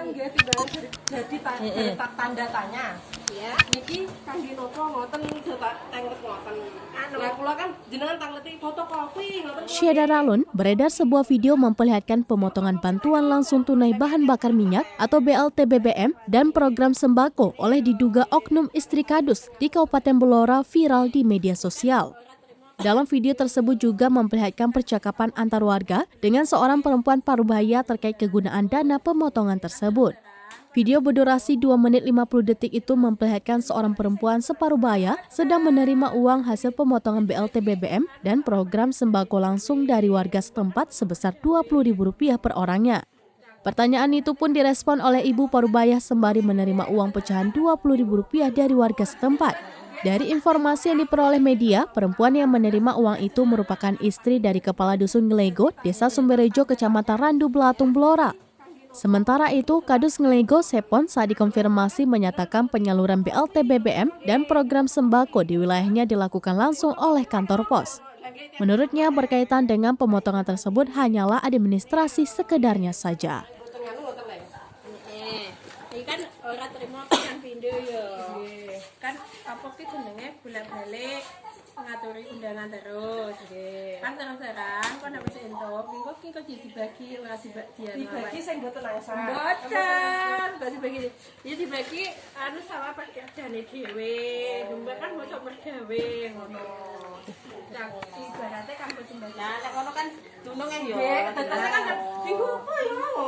nggih timbangan jadi tanda tanya. Ya, niki kangge napa ngoten tenglet ngoten. Lah kula kan jenengan tangleti fotokopi ngoten. Syeda Ralun, beredar sebuah video memperlihatkan pemotongan bantuan langsung tunai bahan bakar minyak atau BLT BBM dan program sembako oleh diduga oknum istri Kadus di Kabupaten Blora viral di media sosial. Dalam video tersebut juga memperlihatkan percakapan antar warga dengan seorang perempuan parubaya terkait kegunaan dana pemotongan tersebut. Video berdurasi 2 menit 50 detik itu memperlihatkan seorang perempuan separubaya sedang menerima uang hasil pemotongan BLT BBM dan program sembako langsung dari warga setempat sebesar Rp20.000 per orangnya. Pertanyaan itu pun direspon oleh ibu parubaya sembari menerima uang pecahan Rp20.000 dari warga setempat. Dari informasi yang diperoleh media, perempuan yang menerima uang itu merupakan istri dari Kepala Dusun Ngelego, Desa Sumberrejo, Kecamatan Randu Belatung, Blora. Sementara itu, Kadus Ngelego Sepon saat dikonfirmasi menyatakan penyaluran BLT BBM dan program sembako di wilayahnya dilakukan langsung oleh kantor pos. Menurutnya, berkaitan dengan pemotongan tersebut hanyalah administrasi sekedarnya saja. Ini kan orang terima kan pindah ya. Kan apa ki jenenge bolak-balik ngaturi undangan terus kan terang-terang kon habis entuk ki kok dibagi ora dibagi sing mboten langsung. Mboten, bagi-bagi. Ya dibagi anu sama pekerjaane dhewe. Mbak kan mosok mergawe ngono. Yang ibaratnya kan sembako. Nah, nek ngono kan nunung yang yo. Tetese kan minggu apa ya ngono.